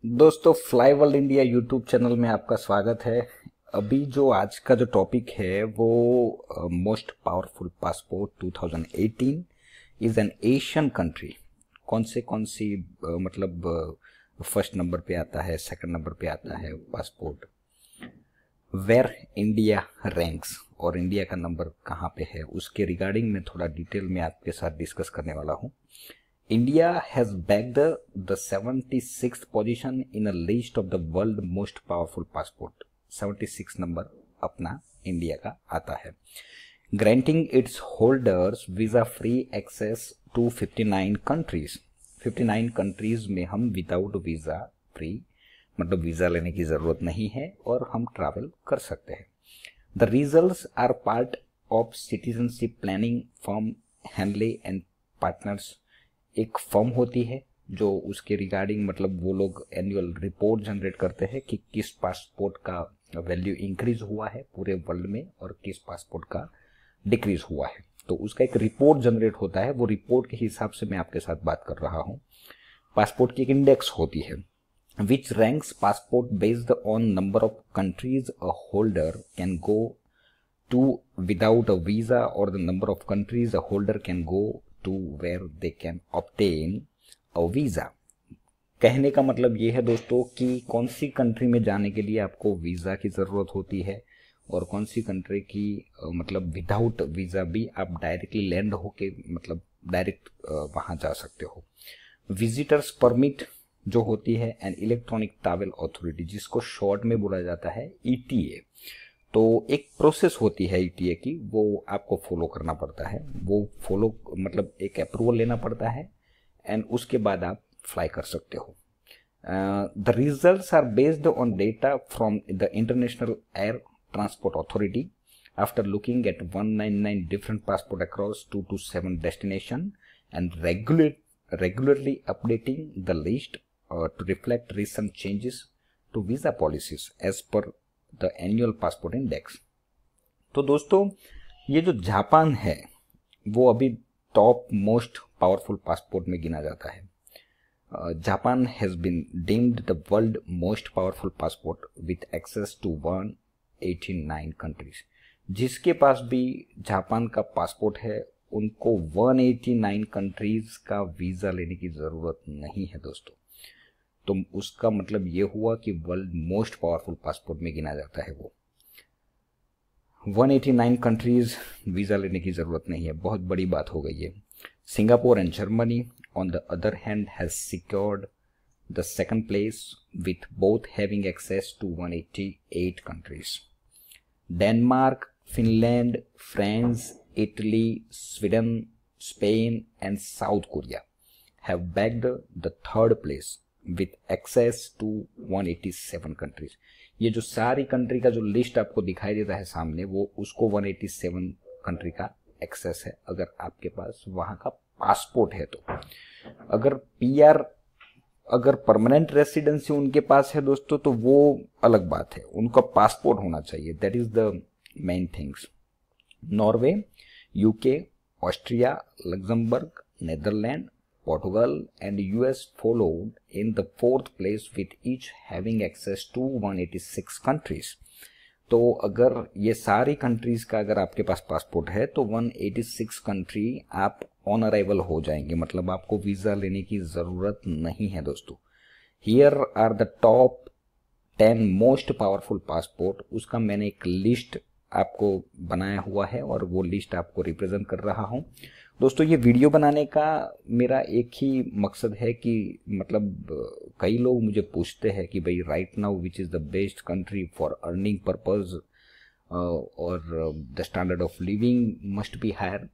दोस्तों, fly world India YouTube channel में आपका स्वागत है। अभी जो आज का जो टॉपिक है वो most powerful passport 2018 is an Asian country. कौन सी मतलब फर्स्ट नंबर पे आता है, सेकंड नंबर पे आता है पासपोर्ट, वेयर इंडिया रैंक्स और इंडिया का नंबर कहाँ पे है, उसके रिगार्डिंग में थोड़ा डिटेल में आपके साथ डिस्कस करने वाला हूँ। India has bagged the 76th position in a list of the world most powerful passport। 76 number अपना इंडिया का आता है, granting its holders visa free access to 59 countries। 59 countries में हम विदाउट वीज़ा फ्री, मतलब वीज़ा लेने की ज़रूरत नहीं है और हम ट्रैवल कर सकते हैं। The results are part of citizenship planning firm Henley and partners. एक फर्म होती है जो उसके रिगार्डिंग मतलब वो लोग एनुअल रिपोर्ट जनरेट करते हैं कि किस पासपोर्ट का वैल्यू इंक्रीज हुआ है पूरे वर्ल्ड में और किस पासपोर्ट का डिक्रीज हुआ है। तो उसका एक रिपोर्ट जनरेट होता है, वो रिपोर्ट के हिसाब से मैं आपके साथ बात कर रहा हूँ। पासपोर्ट की एक इंडेक्स होती है which ranks passport based on number of countries a holder can go to without a visa और the number of countries a holder can go to where they can obtain a visa। कहने का मतलब ये है दोस्तों कि कौन सी country में जाने के लिए आपको वीज़ा की ज़रूरत होती है और कौन सी कंट्री की मतलब विदाउट वीज़ा भी आप डायरेक्टली लैंड होके मतलब डायरेक्ट वहाँ जा सकते हो। विजिटर्स परमिट जो होती है एंड इलेक्ट्रॉनिक ट्रैवल अथॉरिटी, जिसको शॉर्ट में बोला जाता है ईटीए। तो एक प्रोसेस होती है ईटीए की, वो आपको फॉलो करना पड़ता है। वो फॉलो मतलब एक अप्रूवल लेना पड़ता है एंड उसके बाद आप फ्लाई कर सकते हो। The results are based on data from the international air transport authority after looking at 199 different passport across 227 destination and regularly updating the list to reflect recent changes to visa policies as per the annual passport index. तो दोस्तों, ये जो Japan है वो अभी top most powerful passport में गिना जाता है। Japan has been deemed the world most powerful passport with access to 189 countries. जिसके पास भी जापान का पासपोर्ट है उनको 189 कंट्रीज का वीज़ा लेने की ज़रूरत नहीं है दोस्तों। तो उसका मतलब ये हुआ कि वर्ल्ड मोस्ट पावरफुल पासपोर्ट में गिना जाता है वो। 189 कंट्रीज वीज़ा लेने की ज़रूरत नहीं है, बहुत बड़ी बात हो गई है। Singapore and Germany on the other hand has secured the second place with both having access to 188 countries. Denmark, Finland, France, Italy, Sweden, Spain and South Korea have bagged the third place with access to 187 countries. ये जो सारी country का जो list आपको दिखाई देता है सामने, वो उसको 187 कंट्री का एक्सेस है अगर आपके पास वहाँ का पासपोर्ट है। तो अगर पीआर, अगर परमानेंट रेसिडेंसी उनके पास है दोस्तों तो वो अलग बात है, उनका पासपोर्ट होना चाहिए। That is the main things. Norway, UK, Austria, Luxembourg, Netherland, Portugal and US followed in the fourth place with each having access to 186 countries। तो अगर ये सारी कंट्रीज का अगर आपके पास पासपोर्ट है तो 186 कंट्री आप ऑन अराइवल हो जाएंगे, मतलब आपको वीज़ा लेने की ज़रूरत नहीं है दोस्तों। Here are the top 10 most powerful passport. उसका मैंने एक लिस्ट आपको बनाया हुआ है और वो लिस्ट आपको रिप्रेजेंट कर रहा हूँ। दोस्तों, ये वीडियो बनाने का मेरा एक ही मकसद है कि मतलब कई लोग मुझे पूछते हैं कि भाई right now which is the best country for earning purpose और the standard of living must be higher.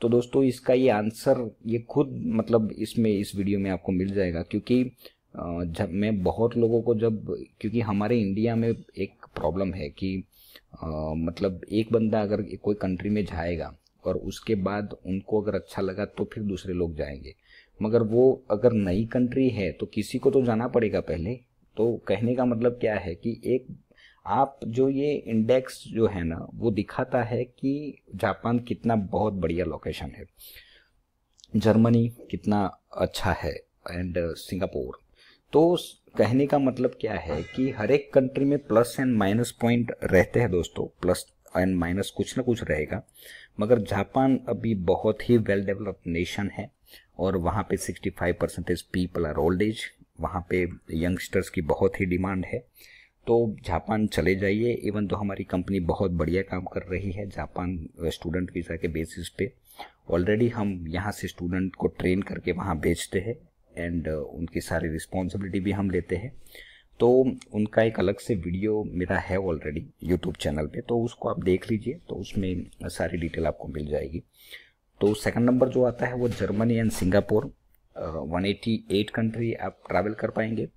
तो दोस्तों, इसका ये आंसर ये खुद मतलब इसमें इस वीडियो में आपको मिल जाएगा, क्योंकि जब मैं बहुत लोगों को क्योंकि हमारे इंडिया में एक प्रॉब्लम है कि मतलब एक बंदा अगर कोई कंट्री में जाएगा और उसके बाद उनको अगर अच्छा लगा तो फिर दूसरे लोग जाएंगे, मगर वो अगर नई कंट्री है तो किसी को तो जाना पड़ेगा पहले। तो कहने का मतलब क्या है कि एक आप जो ये इंडेक्स जो है ना वो दिखाता है कि जापान कितना बहुत बढ़िया लोकेशन है, जर्मनी कितना अच्छा है एंड सिंगापुर। तो कहने का मतलब क्या है कि हर एक कंट्री में प्लस एंड माइनस पॉइंट रहते हैं दोस्तों, प्लस एंड माइनस कुछ ना कुछ रहेगा। मगर जापान अभी बहुत ही वेल डेवलप्ड नेशन है और वहाँ पे 65% पीपल आर ओल्ड एज, वहाँ पे यंगस्टर्स की बहुत ही डिमांड है। तो जापान चले जाइए। इवन तो हमारी कंपनी बहुत बढ़िया काम कर रही है जापान स्टूडेंट वीज़ा के बेसिस पे। ऑलरेडी हम यहाँ से स्टूडेंट को ट्रेन करके वहाँ भेजते हैं एंड उनकी सारी रिस्पॉन्सिबिलिटी भी हम लेते हैं। तो उनका एक अलग से वीडियो मेरा है ऑलरेडी यूट्यूब चैनल पे, तो उसको आप देख लीजिए, तो उसमें सारी डिटेल आपको मिल जाएगी। तो सेकंड नंबर जो आता है वो जर्मनी एंड सिंगापुर, 188 कंट्री आप ट्रैवल कर पाएंगे।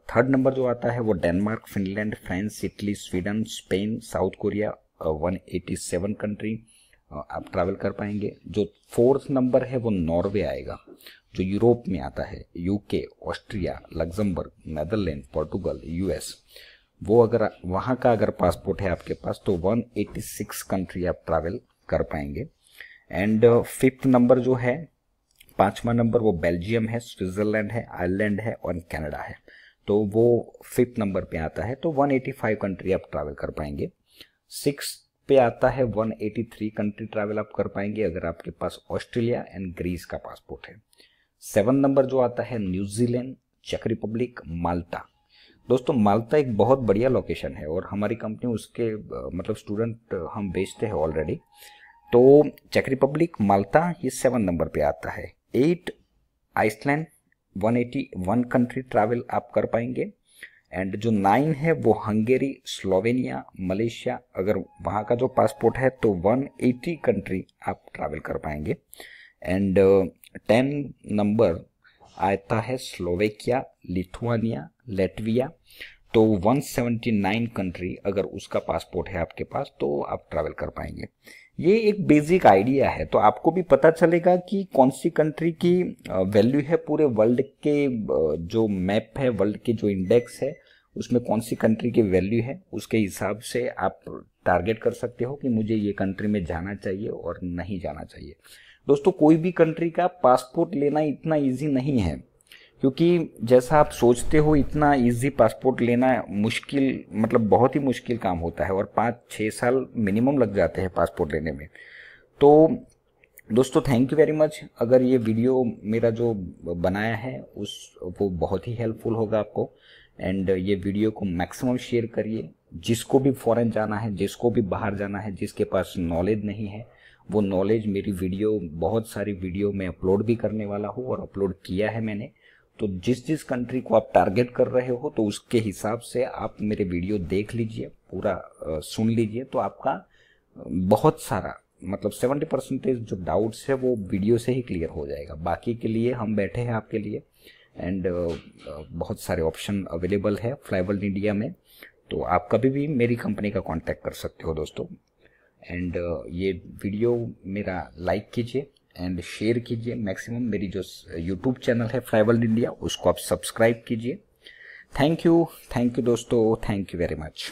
थर्ड नंबर जो आता है वो Denmark, Finland, France, Italy, Sweden, Spain, south Korea, 187 country आप ट्रैवल कर पाएंगे। जो फोर्थ नंबर है वो नॉर्वे आएगा, जो यूरोप में आता है, UK, Austria, Luxembourg, Netherland, Portugal, US. वो अगर वहाँ का अगर पासपोर्ट है आपके पास तो 186 कंट्री आप ट्रैवल कर पाएंगे। एंड फिफ्थ नंबर जो है, पांचवा नंबर वो बेल्जियम है, स्विट्जरलैंड है, आयरलैंड है और कनाडा है। तो वो फिफ्थ नंबर पे आता है, तो 185 कंट्री आप ट्रैवल कर पाएंगे। सिक्स पे आता है 183 कंट्री ट्रैवल आप कर पाएंगे अगर आपके पास ऑस्ट्रेलिया एंड ग्रीस का पासपोर्ट है। सेवन नंबर जो आता है न्यूजीलैंड, चेक रिपब्लिक, माल्टा। दोस्तों माल्टा एक बहुत बढ़िया लोकेशन है और हमारी कंपनी उसके मतलब स्टूडेंट हम बेचते हैं ऑलरेडी। तो चेक रिपब्लिक, माल्टा ये 7 नंबर पे आता है। 8 आइसलैंड, 181 कंट्री ट्रैवल आप कर पाएंगे। एंड जो 9 है वो हंगेरी, स्लोवेनिया, मलेशिया, अगर वहाँ का जो पासपोर्ट है तो 180 कंट्री आप ट्रैवल कर पाएंगे। एंड 10 नंबर आता है स्लोवेकिया, लिथुआनिया, लेटविया, तो 179 कंट्री अगर उसका पासपोर्ट है आपके पास तो आप ट्रैवल कर पाएंगे। ये एक बेसिक आइडिया है, तो आपको भी पता चलेगा कि कौन सी कंट्री की वैल्यू है पूरे वर्ल्ड के जो मैप है, वर्ल्ड के जो इंडेक्स है उसमें कौन सी कंट्री की वैल्यू है। उसके हिसाब से आप टारगेट कर सकते हो कि मुझे ये कंट्री में जाना चाहिए और नहीं जाना चाहिए। दोस्तों कोई भी कंट्री का पासपोर्ट लेना इतना ईजी नहीं है, क्योंकि जैसा आप सोचते हो इतना इजी पासपोर्ट लेना मुश्किल, मतलब बहुत ही मुश्किल काम होता है और 5-6 साल मिनिमम लग जाते हैं पासपोर्ट लेने में। तो दोस्तों थैंक यू वेरी मच। अगर ये वीडियो मेरा जो बनाया है वो बहुत ही हेल्पफुल होगा आपको। एंड ये वीडियो को मैक्सिमम शेयर करिए। जिसको भी फॉरेन जाना है, जिसको भी बाहर जाना है, जिसके पास नॉलेज नहीं है, वो नॉलेज मेरी वीडियो, बहुत सारी वीडियो में अपलोड भी करने वाला हूँ और अपलोड किया है मैंने। तो जिस जिस कंट्री को आप टारगेट कर रहे हो तो उसके हिसाब से आप मेरे वीडियो देख लीजिए, पूरा सुन लीजिए, तो आपका बहुत सारा मतलब 70% जो डाउट्स है वो वीडियो से ही क्लियर हो जाएगा। बाकी के लिए हम बैठे हैं आपके लिए। एंड बहुत सारे ऑप्शन अवेलेबल है फ्लाईवर्ल्ड इंडिया में, तो आप कभी भी मेरी कंपनी का कांटेक्ट कर सकते हो दोस्तों। एंड ये वीडियो मेरा लाइक कीजिए एंड शेयर कीजिए मैक्सिमम। मेरी जो यूट्यूब चैनल है फ्लाईवर्ल्ड इंडिया उसको आप सब्सक्राइब कीजिए। थैंक यू दोस्तों, थैंक यू वेरी मच।